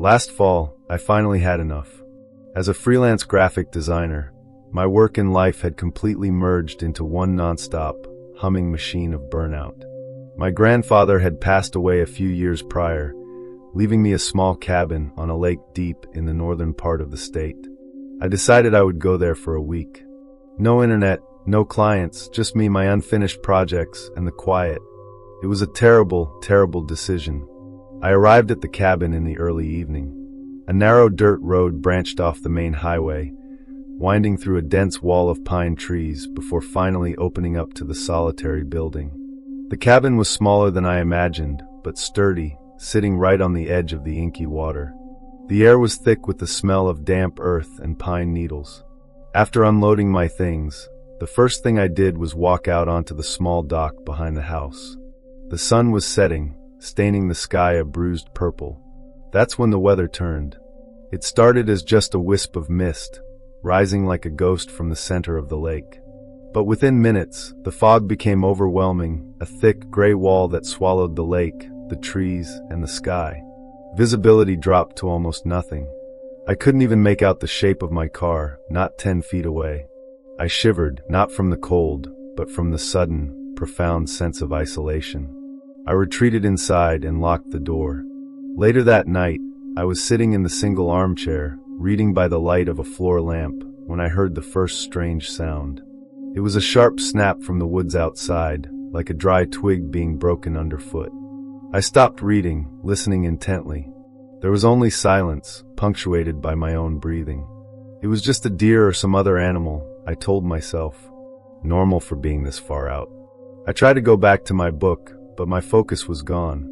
Last fall, I finally had enough. As a freelance graphic designer, my work and life had completely merged into one nonstop, humming machine of burnout. My grandfather had passed away a few years prior, leaving me a small cabin on a lake deep in the northern part of the state. I decided I would go there for a week. No internet, no clients, just me, my unfinished projects, and the quiet. It was a terrible, terrible decision. I arrived at the cabin in the early evening. A narrow dirt road branched off the main highway, winding through a dense wall of pine trees before finally opening up to the solitary building. The cabin was smaller than I imagined, but sturdy, sitting right on the edge of the inky water. The air was thick with the smell of damp earth and pine needles. After unloading my things, the first thing I did was walk out onto the small dock behind the house. The sun was setting, staining the sky a bruised purple. That's when the weather turned. It started as just a wisp of mist, rising like a ghost from the center of the lake. But within minutes, the fog became overwhelming, a thick gray wall that swallowed the lake, the trees, and the sky. Visibility dropped to almost nothing. I couldn't even make out the shape of my car, not 10 feet away. I shivered, not from the cold, but from the sudden, profound sense of isolation. I retreated inside and locked the door. Later that night, I was sitting in the single armchair, reading by the light of a floor lamp, when I heard the first strange sound. It was a sharp snap from the woods outside, like a dry twig being broken underfoot. I stopped reading, listening intently. There was only silence, punctuated by my own breathing. It was just a deer or some other animal, I told myself. Normal for being this far out. I tried to go back to my book, but my focus was gone.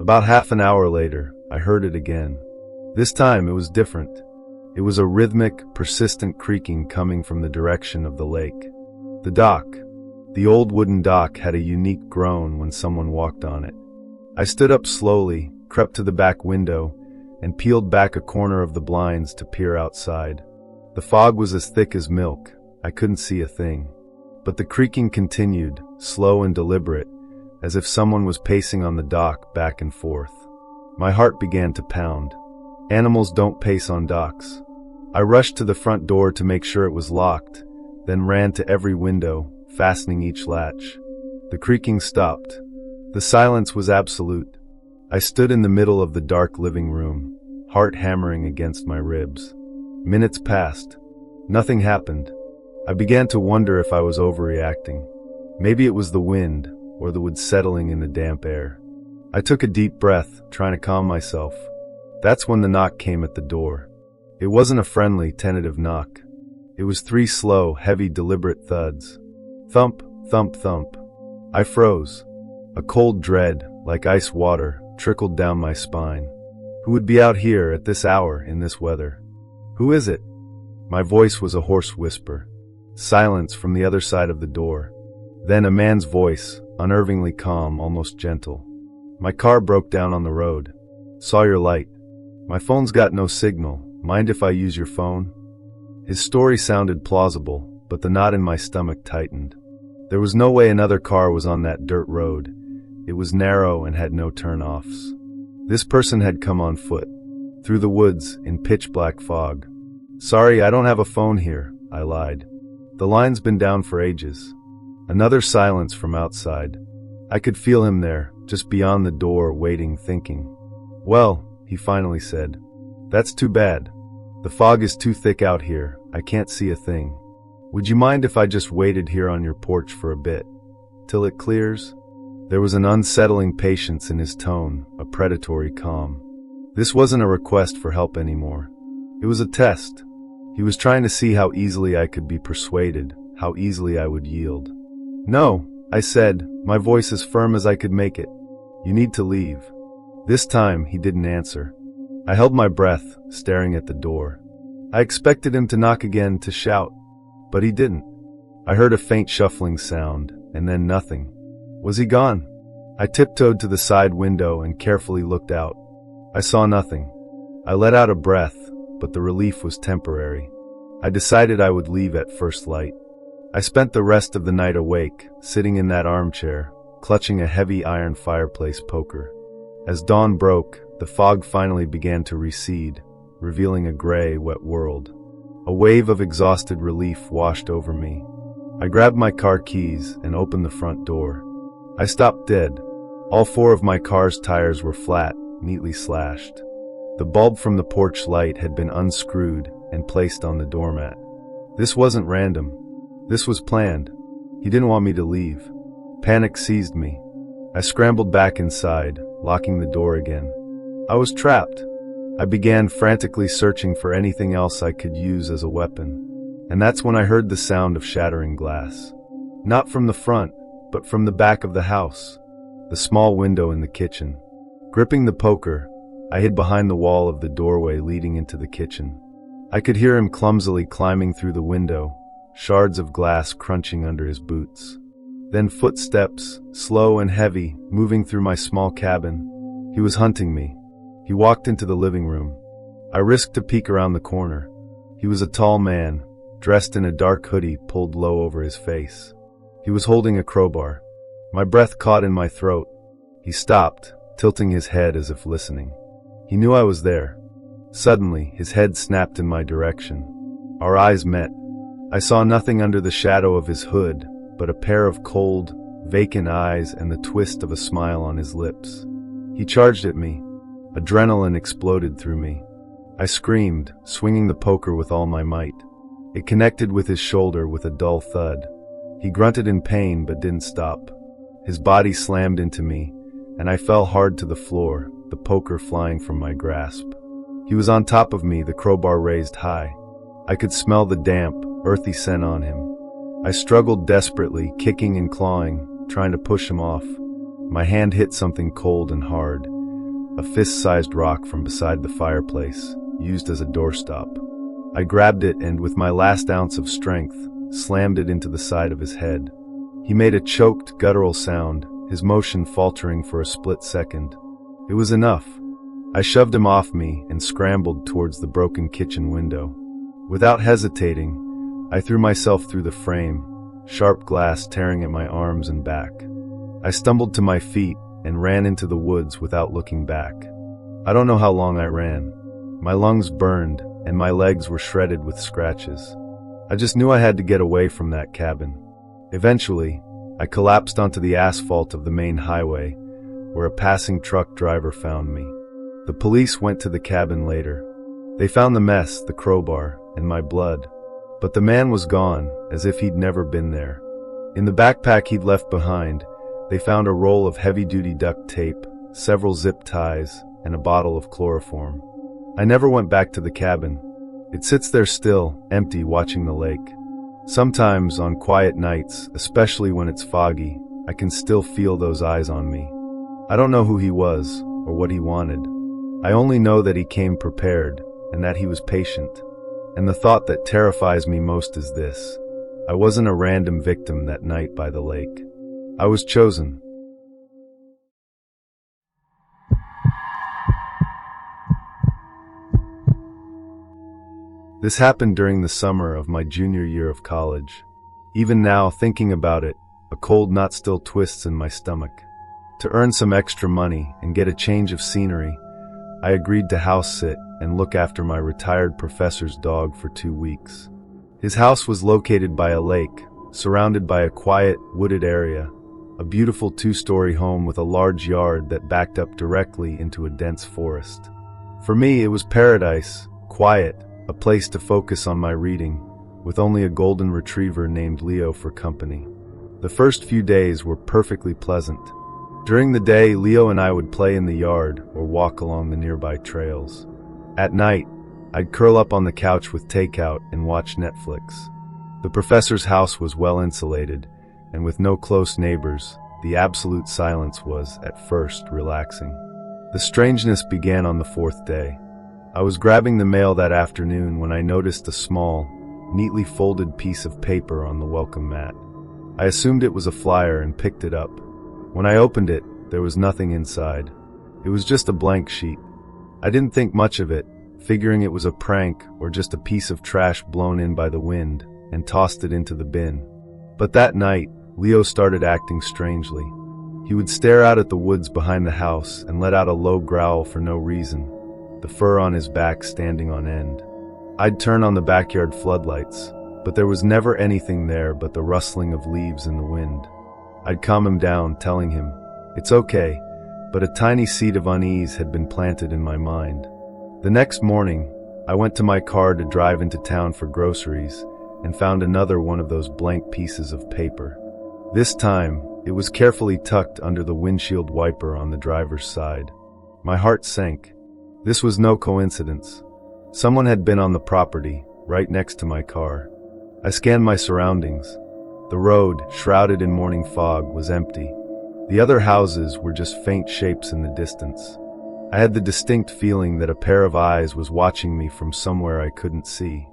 About half an hour later, I heard it again. This time it was different. It was a rhythmic, persistent creaking coming from the direction of the lake. The dock. The old wooden dock had a unique groan when someone walked on it. I stood up slowly, crept to the back window, and peeled back a corner of the blinds to peer outside. The fog was as thick as milk. I couldn't see a thing. But the creaking continued, slow and deliberate, as if someone was pacing on the dock back and forth. My heart began to pound. Animals don't pace on docks. I rushed to the front door to make sure it was locked, then ran to every window, fastening each latch. The creaking stopped. The silence was absolute. I stood in the middle of the dark living room, heart hammering against my ribs. Minutes passed. Nothing happened. I began to wonder if I was overreacting. Maybe it was the wind, or the wood settling in the damp air. I took a deep breath, trying to calm myself. That's when the knock came at the door. It wasn't a friendly, tentative knock. It was 3 slow, heavy, deliberate thuds. Thump, thump, thump. I froze. A cold dread, like ice water, trickled down my spine. Who would be out here at this hour in this weather? Who is it? My voice was a hoarse whisper. Silence from the other side of the door. Then a man's voice, unnervingly calm, almost gentle. My car broke down on the road. Saw your light. My phone's got no signal. Mind if I use your phone? His story sounded plausible, but the knot in my stomach tightened. There was no way another car was on that dirt road. It was narrow and had no turn-offs. This person had come on foot, through the woods, in pitch-black fog. Sorry, I don't have a phone here, I lied. The line's been down for ages. Another silence from outside. I could feel him there, just beyond the door, waiting, thinking. Well, he finally said. That's too bad. The fog is too thick out here. I can't see a thing. Would you mind if I just waited here on your porch for a bit? Till it clears? There was an unsettling patience in his tone, a predatory calm. This wasn't a request for help anymore. It was a test. He was trying to see how easily I could be persuaded, how easily I would yield. No, I said, my voice as firm as I could make it. You need to leave. This time, he didn't answer. I held my breath, staring at the door. I expected him to knock again, to shout. But he didn't. I heard a faint shuffling sound, and then nothing. Was he gone? I tiptoed to the side window and carefully looked out. I saw nothing. I let out a breath, but the relief was temporary. I decided I would leave at first light. I spent the rest of the night awake, sitting in that armchair, clutching a heavy iron fireplace poker. As dawn broke, the fog finally began to recede, revealing a gray, wet world. A wave of exhausted relief washed over me. I grabbed my car keys and opened the front door. I stopped dead. All 4 of my car's tires were flat, neatly slashed. The bulb from the porch light had been unscrewed and placed on the doormat. This wasn't random. This was planned. He didn't want me to leave. Panic seized me. I scrambled back inside, locking the door again. I was trapped. I began frantically searching for anything else I could use as a weapon. And that's when I heard the sound of shattering glass. Not from the front, but from the back of the house. The small window in the kitchen. Gripping the poker, I hid behind the wall of the doorway leading into the kitchen. I could hear him clumsily climbing through the window, shards of glass crunching under his boots. Then footsteps, slow and heavy, moving through my small cabin. He was hunting me. He walked into the living room. I risked a peek around the corner. He was a tall man, dressed in a dark hoodie pulled low over his face. He was holding a crowbar. My breath caught in my throat. He stopped, tilting his head as if listening. He knew I was there. Suddenly, his head snapped in my direction. Our eyes met. I saw nothing under the shadow of his hood, but a pair of cold, vacant eyes and the twist of a smile on his lips. He charged at me. Adrenaline exploded through me. I screamed, swinging the poker with all my might. It connected with his shoulder with a dull thud. He grunted in pain but didn't stop. His body slammed into me, and I fell hard to the floor, the poker flying from my grasp. He was on top of me, the crowbar raised high. I could smell the damp, earthy scent on him. I struggled desperately, kicking and clawing, trying to push him off. My hand hit something cold and hard. A fist-sized rock from beside the fireplace, used as a doorstop. I grabbed it and, with my last ounce of strength, slammed it into the side of his head. He made a choked, guttural sound, his motion faltering for a split second. It was enough. I shoved him off me and scrambled towards the broken kitchen window. Without hesitating, I threw myself through the frame, sharp glass tearing at my arms and back. I stumbled to my feet and ran into the woods without looking back. I don't know how long I ran. My lungs burned, and my legs were shredded with scratches. I just knew I had to get away from that cabin. Eventually, I collapsed onto the asphalt of the main highway, where a passing truck driver found me. The police went to the cabin later. They found the mess, the crowbar, and my blood. But the man was gone, as if he'd never been there. In the backpack he'd left behind, they found a roll of heavy-duty duct tape, several zip ties, and a bottle of chloroform. I never went back to the cabin. It sits there still, empty, watching the lake. Sometimes, on quiet nights, especially when it's foggy, I can still feel those eyes on me. I don't know who he was, or what he wanted. I only know that he came prepared, and that he was patient. And the thought that terrifies me most is this: I wasn't a random victim that night by the lake. I was chosen. This happened during the summer of my junior year of college. Even now, thinking about it, a cold knot still twists in my stomach. To earn some extra money and get a change of scenery, I agreed to house sit and look after my retired professor's dog for 2 weeks. His house was located by a lake, surrounded by a quiet, wooded area, a beautiful 2-story home with a large yard that backed up directly into a dense forest. For me, it was paradise, quiet, a place to focus on my reading, with only a golden retriever named Leo for company. The first few days were perfectly pleasant. During the day, Leo and I would play in the yard or walk along the nearby trails. At night, I'd curl up on the couch with takeout and watch Netflix. The professor's house was well insulated, and with no close neighbors, the absolute silence was, at first, relaxing. The strangeness began on the 4th day. I was grabbing the mail that afternoon when I noticed a small, neatly folded piece of paper on the welcome mat. I assumed it was a flyer and picked it up. When I opened it, there was nothing inside. It was just a blank sheet. I didn't think much of it, figuring it was a prank or just a piece of trash blown in by the wind, and tossed it into the bin. But that night, Leo started acting strangely. He would stare out at the woods behind the house and let out a low growl for no reason, the fur on his back standing on end. I'd turn on the backyard floodlights, but there was never anything there but the rustling of leaves in the wind. I'd calm him down, telling him, "It's okay," but a tiny seed of unease had been planted in my mind. The next morning, I went to my car to drive into town for groceries and found another one of those blank pieces of paper. This time, it was carefully tucked under the windshield wiper on the driver's side. My heart sank. This was no coincidence. Someone had been on the property, right next to my car. I scanned my surroundings. The road, shrouded in morning fog, was empty. The other houses were just faint shapes in the distance. I had the distinct feeling that a pair of eyes was watching me from somewhere I couldn't see.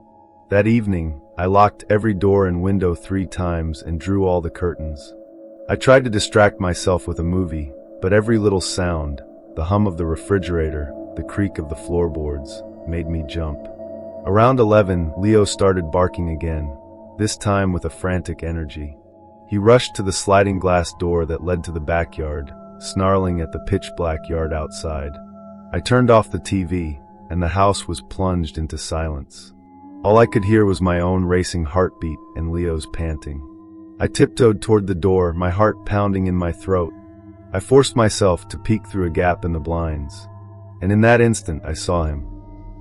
That evening, I locked every door and window 3 times and drew all the curtains. I tried to distract myself with a movie, but every little sound, the hum of the refrigerator, the creak of the floorboards, made me jump. Around 11, Leo started barking again, this time with a frantic energy. He rushed to the sliding glass door that led to the backyard, snarling at the pitch-black yard outside. I turned off the TV, and the house was plunged into silence. All I could hear was my own racing heartbeat and Leo's panting. I tiptoed toward the door, my heart pounding in my throat. I forced myself to peek through a gap in the blinds, and in that instant I saw him.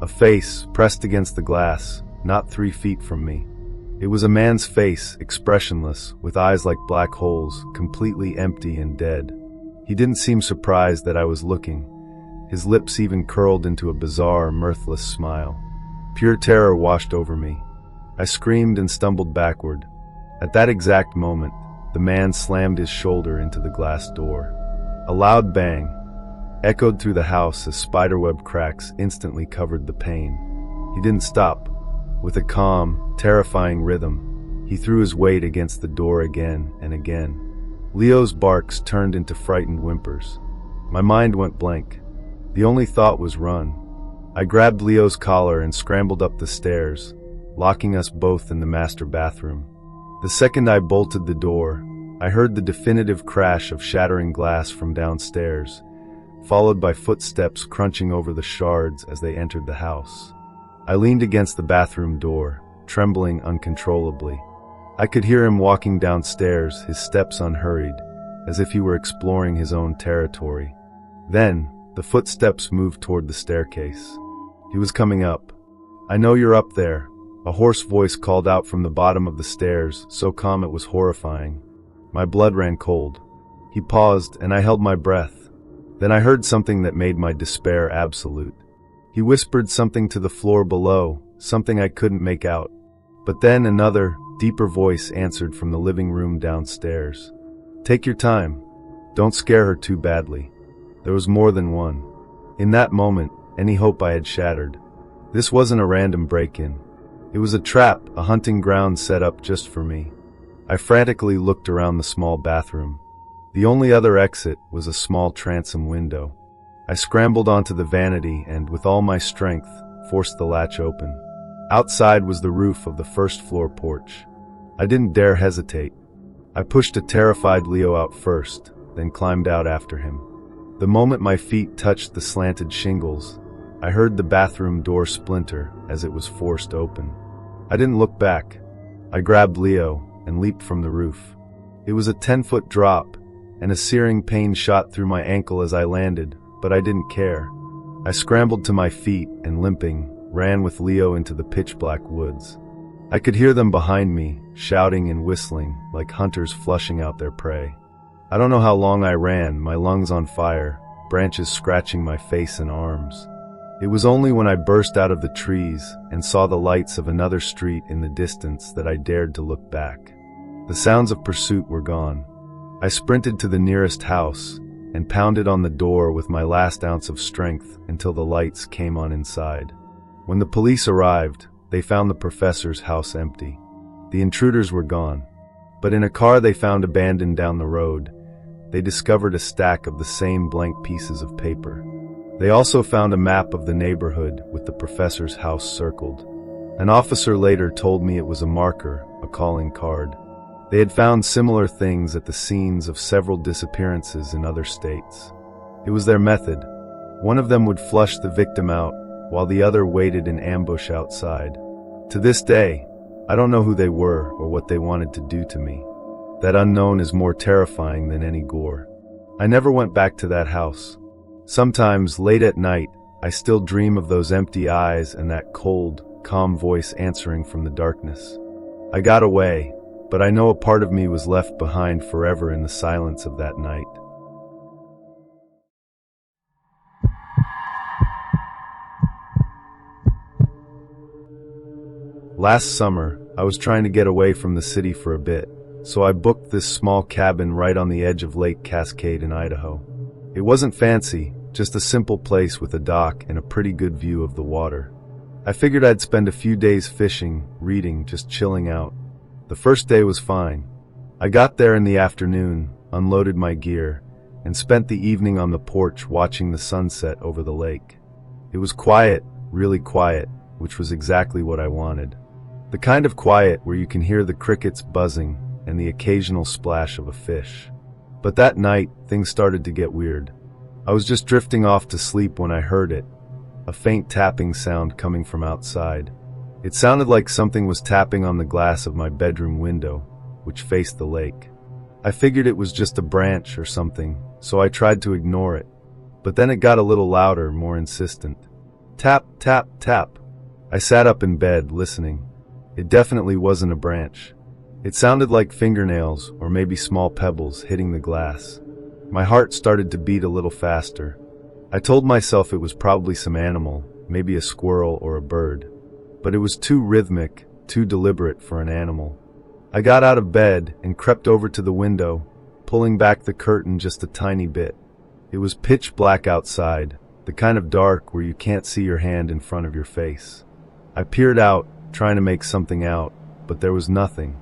A face pressed against the glass, not 3 feet from me. It was a man's face, expressionless, with eyes like black holes, completely empty and dead. He didn't seem surprised that I was looking. His lips even curled into a bizarre, mirthless smile. Pure terror washed over me. I screamed and stumbled backward. At that exact moment, the man slammed his shoulder into the glass door. A loud bang echoed through the house as spiderweb cracks instantly covered the pane. He didn't stop. With a calm, terrifying rhythm, he threw his weight against the door again and again. Leo's barks turned into frightened whimpers. My mind went blank. The only thought was run. I grabbed Leo's collar and scrambled up the stairs, locking us both in the master bathroom. The second I bolted the door, I heard the definitive crash of shattering glass from downstairs, followed by footsteps crunching over the shards as they entered the house. I leaned against the bathroom door, trembling uncontrollably. I could hear him walking downstairs, his steps unhurried, as if he were exploring his own territory. Then, the footsteps moved toward the staircase. He was coming up. "I know you're up there," a hoarse voice called out from the bottom of the stairs, so calm it was horrifying. My blood ran cold. He paused, and I held my breath. Then I heard something that made my despair absolute. He whispered something to the floor below, something I couldn't make out. But then another, deeper voice answered from the living room downstairs. "Take your time. Don't scare her too badly." There was more than one. In that moment, any hope I had shattered. This wasn't a random break-in. It was a trap, a hunting ground set up just for me. I frantically looked around the small bathroom. The only other exit was a small transom window. I scrambled onto the vanity and, with all my strength, forced the latch open. Outside was the roof of the first-floor porch. I didn't dare hesitate. I pushed a terrified Leo out first, then climbed out after him. The moment my feet touched the slanted shingles, I heard the bathroom door splinter as it was forced open. I didn't look back. I grabbed Leo and leaped from the roof. It was a 10-foot drop, and a searing pain shot through my ankle as I landed, but I didn't care. I scrambled to my feet and, limping, ran with Leo into the pitch-black woods. I could hear them behind me, shouting and whistling like hunters flushing out their prey. I don't know how long I ran, my lungs on fire, branches scratching my face and arms. It was only when I burst out of the trees and saw the lights of another street in the distance that I dared to look back. The sounds of pursuit were gone. I sprinted to the nearest house and pounded on the door with my last ounce of strength until the lights came on inside. When the police arrived, they found the professor's house empty. The intruders were gone, but in a car they found abandoned down the road, they discovered a stack of the same blank pieces of paper. They also found a map of the neighborhood with the professor's house circled. An officer later told me it was a marker, a calling card. They had found similar things at the scenes of several disappearances in other states. It was their method. One of them would flush the victim out, while the other waited in ambush outside. To this day, I don't know who they were or what they wanted to do to me. That unknown is more terrifying than any gore. I never went back to that house. Sometimes, late at night, I still dream of those empty eyes and that cold, calm voice answering from the darkness. I got away, but I know a part of me was left behind forever in the silence of that night. Last summer, I was trying to get away from the city for a bit, so I booked this small cabin right on the edge of Lake Cascade in Idaho. It wasn't fancy, just a simple place with a dock and a pretty good view of the water. I figured I'd spend a few days fishing, reading, just chilling out. The first day was fine. I got there in the afternoon, unloaded my gear, and spent the evening on the porch watching the sunset over the lake. It was quiet, really quiet, which was exactly what I wanted. The kind of quiet where you can hear the crickets buzzing and the occasional splash of a fish. But that night, things started to get weird. I was just drifting off to sleep when I heard it, a faint tapping sound coming from outside. It sounded like something was tapping on the glass of my bedroom window, which faced the lake. I figured it was just a branch or something, so I tried to ignore it. But then it got a little louder, more insistent. Tap, tap, tap. I sat up in bed, listening. It definitely wasn't a branch. It sounded like fingernails or maybe small pebbles hitting the glass. My heart started to beat a little faster. I told myself it was probably some animal, maybe a squirrel or a bird. But it was too rhythmic, too deliberate for an animal. I got out of bed and crept over to the window, pulling back the curtain just a tiny bit. It was pitch black outside, the kind of dark where you can't see your hand in front of your face. I peered out, trying to make something out, but there was nothing.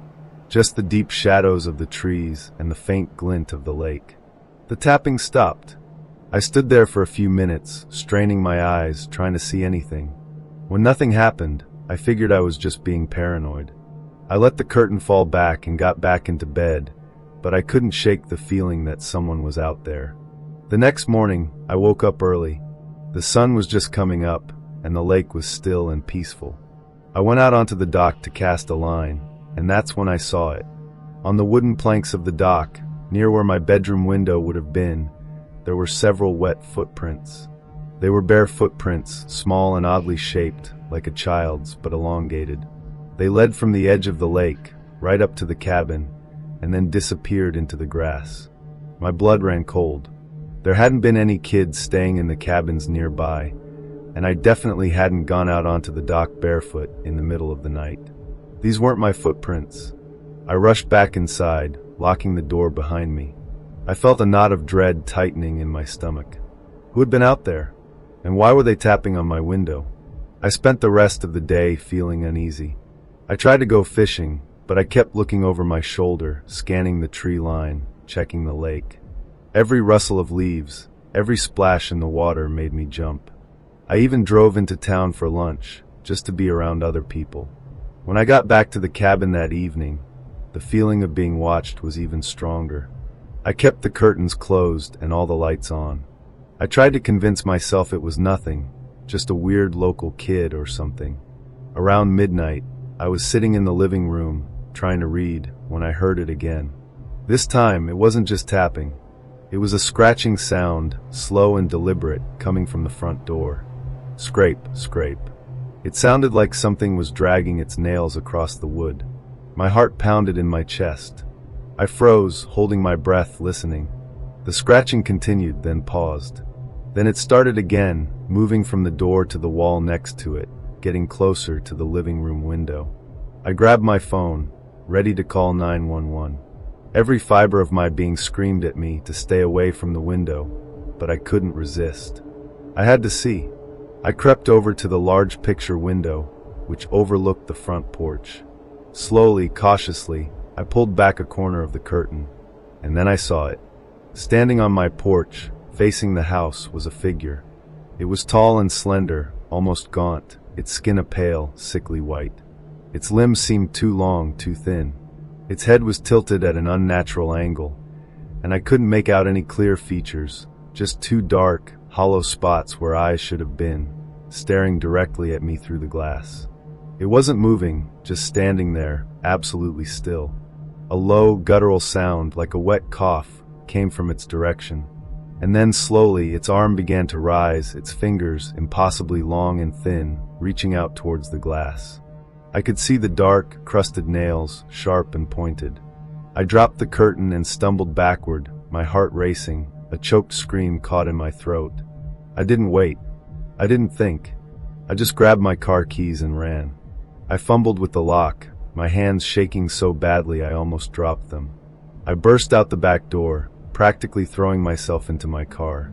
Just the deep shadows of the trees and the faint glint of the lake. The tapping stopped. I stood there for a few minutes, straining my eyes, trying to see anything. When nothing happened, I figured I was just being paranoid. I let the curtain fall back and got back into bed, but I couldn't shake the feeling that someone was out there. The next morning, I woke up early. The sun was just coming up, and the lake was still and peaceful. I went out onto the dock to cast a line, and that's when I saw it. On the wooden planks of the dock, near where my bedroom window would have been, there were several wet footprints. They were bare footprints, small and oddly shaped, like a child's, but elongated. They led from the edge of the lake, right up to the cabin, and then disappeared into the grass. My blood ran cold. There hadn't been any kids staying in the cabins nearby, and I definitely hadn't gone out onto the dock barefoot in the middle of the night. These weren't my footprints. I rushed back inside, locking the door behind me. I felt a knot of dread tightening in my stomach. Who had been out there? And why were they tapping on my window? I spent the rest of the day feeling uneasy. I tried to go fishing, but I kept looking over my shoulder, scanning the tree line, checking the lake. Every rustle of leaves, every splash in the water made me jump. I even drove into town for lunch, just to be around other people. When I got back to the cabin that evening, the feeling of being watched was even stronger. I kept the curtains closed and all the lights on. I tried to convince myself it was nothing, just a weird local kid or something. Around midnight, I was sitting in the living room, trying to read, when I heard it again. This time, it wasn't just tapping. It was a scratching sound, slow and deliberate, coming from the front door. Scrape, scrape. It sounded like something was dragging its nails across the wood. My heart pounded in my chest. I froze, holding my breath, listening. The scratching continued, then paused. Then it started again, moving from the door to the wall next to it, getting closer to the living room window. I grabbed my phone, ready to call 911. Every fiber of my being screamed at me to stay away from the window, but I couldn't resist. I had to see. I crept over to the large picture window, which overlooked the front porch. Slowly, cautiously, I pulled back a corner of the curtain, and then I saw it. Standing on my porch, facing the house, was a figure. It was tall and slender, almost gaunt, its skin a pale, sickly white. Its limbs seemed too long, too thin. Its head was tilted at an unnatural angle, and I couldn't make out any clear features, just two dark, hollow spots where eyes should have been, staring directly at me through the glass. It wasn't moving, just standing there, absolutely still. A low, guttural sound, like a wet cough, came from its direction. And then slowly, its arm began to rise, its fingers, impossibly long and thin, reaching out towards the glass. I could see the dark, crusted nails, sharp and pointed. I dropped the curtain and stumbled backward, my heart racing, a choked scream caught in my throat. I didn't wait. I didn't think. I just grabbed my car keys and ran. I fumbled with the lock, my hands shaking so badly I almost dropped them. I burst out the back door, practically throwing myself into my car.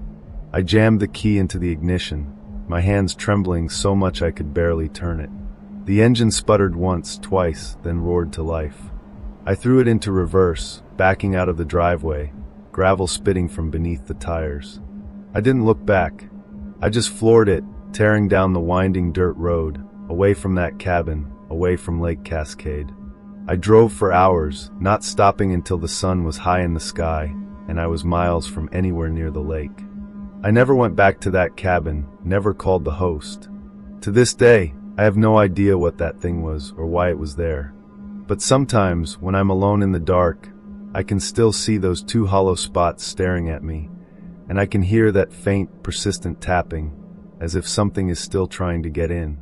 I jammed the key into the ignition, my hands trembling so much I could barely turn it. The engine sputtered once, twice, then roared to life. I threw it into reverse, backing out of the driveway, gravel spitting from beneath the tires. I didn't look back. I just floored it, tearing down the winding dirt road, away from that cabin, away from Lake Cascade. I drove for hours, not stopping until the sun was high in the sky, and I was miles from anywhere near the lake. I never went back to that cabin, never called the host. To this day, I have no idea what that thing was or why it was there. But sometimes, when I'm alone in the dark, I can still see those two hollow spots staring at me, and I can hear that faint, persistent tapping, as if something is still trying to get in.